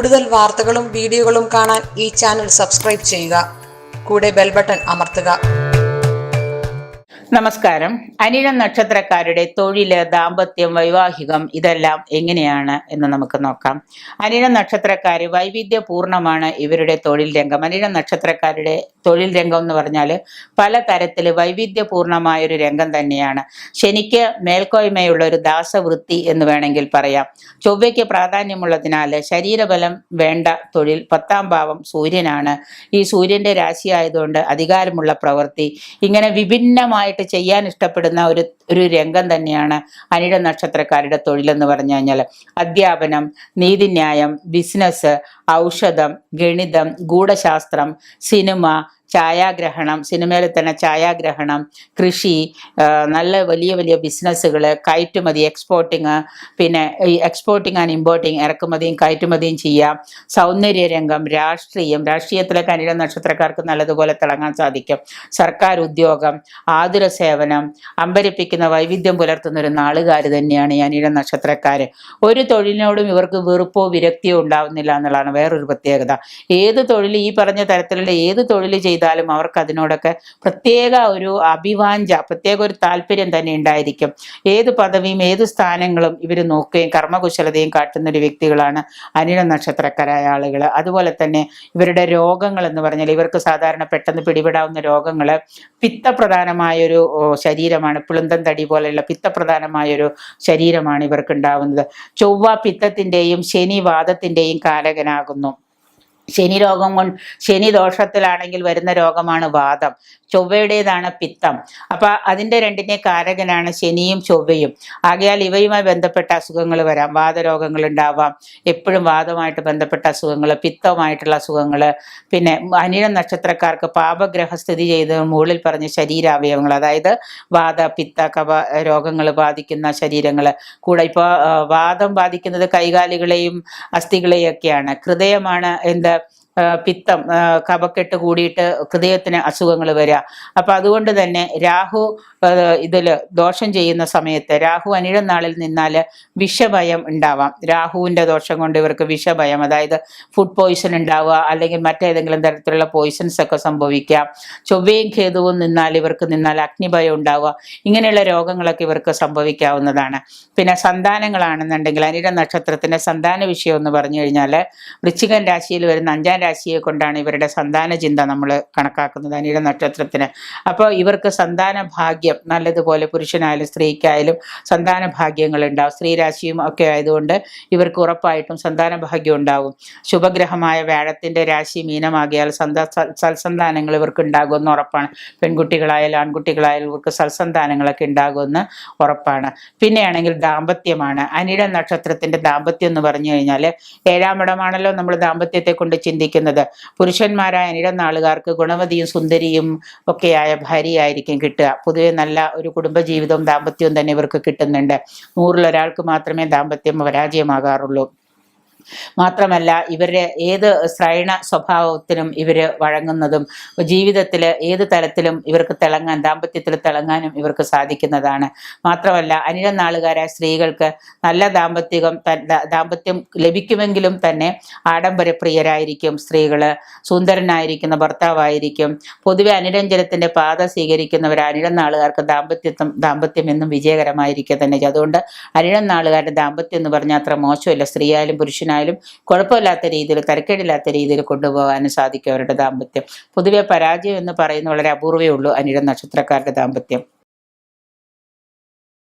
കൂടുതൽ വാർത്തകളും വീഡിയോകളും കാണാൻ ഈ ചാനൽ സബ്സ്ക്രൈബ് ചെയ്യുക. കൂടെ ബെൽ ബട്ടൺ അമർത്തുക. നമസ്കാരം. അനിഴം നക്ഷത്രക്കാരുടെ തൊഴില്, ദാമ്പത്യം, വൈവാഹികം ഇതെല്ലാം എങ്ങനെയാണ് എന്ന് നമുക്ക് നോക്കാം. അനിഴം നക്ഷത്രക്കാര് വൈവിധ്യപൂർണമാണ് ഇവരുടെ തൊഴിൽ രംഗം. അനിഴം നക്ഷത്രക്കാരുടെ തൊഴിൽ രംഗം എന്ന് പറഞ്ഞാൽ പല തരത്തില് വൈവിധ്യപൂർണമായൊരു രംഗം തന്നെയാണ്. ശനിക്ക് മേൽക്കോയ്മയുള്ള ഒരു ദാസവൃത്തി എന്ന് വേണമെങ്കിൽ പറയാം. ചൊവ്വയ്ക്ക് പ്രാധാന്യമുള്ളതിനാൽ ശരീരബലം വേണ്ട തൊഴിൽ. 10ാം ഭാവം സൂര്യനാണ്. ഈ സൂര്യന്റെ രാശി ആയതുകൊണ്ട് അധികാരമുള്ള പ്രവൃത്തി, ഇങ്ങനെ വിഭിന്നമായിട്ട് ചെയ്യാൻ ഇഷ്ടപ്പെടുന്ന ഒരു രംഗം തന്നെയാണ് അനിഴം നക്ഷത്രക്കാരുടെ തൊഴിലെന്ന് പറഞ്ഞു കഴിഞ്ഞാൽ. അധ്യാപനം, നീതിന്യായം, ബിസിനസ്, ഔഷധം, ഗണിതം, ഗൂഢശാസ്ത്രം, സിനിമ, ഛായാഗ്രഹണം, സിനിമയിൽ തന്നെ ഛായാഗ്രഹണം, കൃഷി, നല്ല വലിയ വലിയ ബിസിനസ്സുകൾ, കയറ്റുമതി, എക്സ്പോർട്ടിങ്, പിന്നെ ഈ എക്സ്പോർട്ടിങ് ആൻഡ് ഇമ്പോർട്ടിങ്, ഇറക്കുമതിയും കയറ്റുമതിയും ചെയ്യാം. സൗന്ദര്യരംഗം, രാഷ്ട്രീയത്തിലൊക്കെ അനിഴം നക്ഷത്രക്കാർക്ക് നല്ലതുപോലെ തിളങ്ങാൻ സാധിക്കും. സർക്കാർ ഉദ്യോഗം, ആതുര സേവനം, അമ്പരിപ്പിക്കുന്ന വൈവിധ്യം പുലർത്തുന്ന ഒരു നാളുകാർ തന്നെയാണ് ഈ അനിഴം നക്ഷത്രക്കാർ. ഒരു തൊഴിലിനോടും ഇവർക്ക് വെറുപ്പോ വിരക്തിയോ ഉണ്ടാവുന്നില്ല എന്നുള്ളതാണ് വേറൊരു പ്രത്യേകത. ഏത് തൊഴിൽ, ഈ പറഞ്ഞ തരത്തിലുള്ള ഏത് തൊഴിൽ ചെയ്താലും അവർക്ക് അതിനോടൊക്കെ പ്രത്യേക ഒരു അഭിവാഞ്ച, പ്രത്യേക ഒരു താല്പര്യം തന്നെ ഉണ്ടായിരിക്കും. ഏത് പദവിയും ഏത് സ്ഥാനങ്ങളും ഇവർ നോക്കുകയും കർമ്മകുശലതയും കാട്ടുന്ന ഒരു വ്യക്തികളാണ് അനിഴം നക്ഷത്രക്കാരായ ആളുകൾ. അതുപോലെ തന്നെ ഇവരുടെ രോഗങ്ങൾ എന്ന് പറഞ്ഞാൽ ഇവർക്ക് സാധാരണ പെട്ടെന്ന് പിടിപെടാവുന്ന രോഗങ്ങൾ, പിത്തപ്രധാനമായൊരു ശരീരമാണ്. പുളുന്തൻ തടി പോലെയുള്ള പിത്തപ്രധാനമായൊരു ശരീരമാണ് ഇവർക്ക് ഉണ്ടാവുന്നത്. ചൊവ്വ പിത്തത്തിൻ്റെയും ശനി വാദത്തിൻ്റെയും കാരകനാകുന്നു. ശനി ദോഷത്തിലാണെങ്കിൽ വരുന്ന രോഗമാണ് വാദം. ചൊവ്വയുടേതാണ് പിത്തം. അപ്പൊ അതിന്റെ രണ്ടിനെ കാരകനാണ് ശനിയും ചൊവ്വയും. ആകയാൽ ഇവയുമായി ബന്ധപ്പെട്ട അസുഖങ്ങൾ വരാം. വാദരോഗങ്ങൾ ഉണ്ടാവാം, എപ്പോഴും വാദമായിട്ട് ബന്ധപ്പെട്ട അസുഖങ്ങൾ, പിത്തവുമായിട്ടുള്ള അസുഖങ്ങൾ. പിന്നെ അനിഴം നക്ഷത്രക്കാർക്ക് പാപഗ്രഹ സ്ഥിതി ചെയ്ത് മുകളിൽ പറഞ്ഞ ശരീരാവയവങ്ങൾ, അതായത് വാദ, പിത്ത, കഫ രോഗങ്ങൾ ബാധിക്കുന്ന ശരീരങ്ങൾ കൂടെ. ഇപ്പോൾ വാദം ബാധിക്കുന്നത് കൈകാലുകളെയും അസ്ഥികളെയും ഒക്കെയാണ്. ഹൃദയമാണ് പിത്തം, കഫക്കെട്ട് കൂടിയിട്ട് ഹൃദയത്തിന് അസുഖങ്ങൾ വരിക. അപ്പൊ അതുകൊണ്ട് തന്നെ രാഹു ഇതില് ദോഷം ചെയ്യുന്ന സമയത്ത്, രാഹു അനിഴം നാളിൽ നിന്നാൽ വിഷഭയം ഉണ്ടാവാം. രാഹുവിന്റെ ദോഷം കൊണ്ട് ഇവർക്ക് വിഷഭയം, അതായത് ഫുഡ് പോയിസൺ ഉണ്ടാവുക, അല്ലെങ്കിൽ മറ്റേതെങ്കിലും തരത്തിലുള്ള പോയിസൺസ് ഒക്കെ സംഭവിക്കാം. ചൊവ്വയും കേതുവും നിന്നാൽ അഗ്നിഭയം ഉണ്ടാവുക. ഇങ്ങനെയുള്ള രോഗങ്ങളൊക്കെ ഇവർക്ക് സംഭവിക്കാവുന്നതാണ്. പിന്നെ സന്താനങ്ങളാണെന്നുണ്ടെങ്കിൽ അനിഴം നക്ഷത്രത്തിന്റെ സന്താന വിഷയം എന്ന് പറഞ്ഞു കഴിഞ്ഞാൽ വൃശ്ചികൻ രാശിയിൽ വരുന്ന 5ാം രാശിയെ കൊണ്ടാണ് ഇവരുടെ സന്താന ചിന്ത നമ്മൾ കണക്കാക്കുന്നത് അനിഴം നക്ഷത്രത്തിന്. അപ്പോൾ ഇവർക്ക് സന്താന ഭാഗ്യം നല്ലതുപോലെ, പുരുഷനായാലും സ്ത്രീക്കായാലും സന്താന ഭാഗ്യങ്ങൾ ഉണ്ടാവും. സ്ത്രീ രാശിയും ഒക്കെ ആയതുകൊണ്ട് ഇവർക്ക് ഉറപ്പായിട്ടും സന്താന ഭാഗ്യം ഉണ്ടാകും. ശുഭഗ്രഹമായ വ്യാഴത്തിന്റെ രാശി മീനമാകിയാൽ സൽസന്താനങ്ങൾ ഇവർക്ക് ഉണ്ടാകുമെന്ന് ഉറപ്പാണ്. പെൺകുട്ടികളായാലും ആൺകുട്ടികളായാലും ഇവർക്ക് സൽസന്താനങ്ങളൊക്കെ ഉണ്ടാകുമെന്ന് ഉറപ്പാണ്. പിന്നെയാണെങ്കിൽ ദാമ്പത്യമാണ്. അനിഴം നക്ഷത്രത്തിന്റെ ദാമ്പത്യം എന്ന് പറഞ്ഞു കഴിഞ്ഞാൽ 7ാം ഇടമാണല്ലോ നമ്മൾ ദാമ്പത്യത്തെ കൊണ്ട് ചിന്തിക്കുന്നത്. പുരുഷന്മാരായ അനിഴം നാളുകാർക്ക് ഗുണവതിയും സുന്ദരിയും ഒക്കെയായ ഭാര്യയായിരിക്കും കിട്ടുക. പൊതുവെ നല്ല ഒരു കുടുംബജീവിതവും ദാമ്പത്യവും തന്നെ ഇവർക്ക് കിട്ടുന്നുണ്ട്. 100-ൽ ഒരാൾക്ക് മാത്രമേ ദാമ്പത്യം പരാജയമാകാറുള്ളൂ. മാത്രമല്ല ഇവരുടെ ഏത് ശ്രൈണ സ്വഭാവത്തിനും ഇവര് വഴങ്ങുന്നതും, ജീവിതത്തിൽ ഏത് തലത്തിലും ഇവർക്ക് തിളങ്ങാൻ, ദാമ്പത്യത്തിൽ തിളങ്ങാനും ഇവർക്ക് സാധിക്കുന്നതാണ്. മാത്രമല്ല അനിഴം നാളുകാരായ സ്ത്രീകൾക്ക് നല്ല ദാമ്പത്യം ലഭിക്കുമെങ്കിലും തന്നെ ആഡംബരപ്രിയരായിരിക്കും സ്ത്രീകള്. സുന്ദരനായിരിക്കുന്ന ഭർത്താവായിരിക്കും. പൊതുവെ അനുരഞ്ജനത്തിന്റെ പാത സ്വീകരിക്കുന്നവർ അനിഴം നാളുകാർക്ക് ദാമ്പത്യം എന്നും വിജയകരമായിരിക്കുക തന്നെ. അതുകൊണ്ട് അനിഴം നാളുകാരുടെ ദാമ്പത്യം എന്ന് പറഞ്ഞാൽ അത്ര മോശമല്ല. സ്ത്രീയായാലും പുരുഷനായാലും കുഴപ്പമില്ലാത്ത രീതിയിൽ, തരക്കേടില്ലാത്ത രീതിയിൽ കൊണ്ടുപോകാനും സാധിക്കും അവരുടെ ദാമ്പത്യം. പൊതുവെ പരാജയം എന്ന് പറയുന്ന വളരെ അപൂർവേ ഉള്ളൂ അനിഴം നക്ഷത്രക്കാരുടെ ദാമ്പത്യം.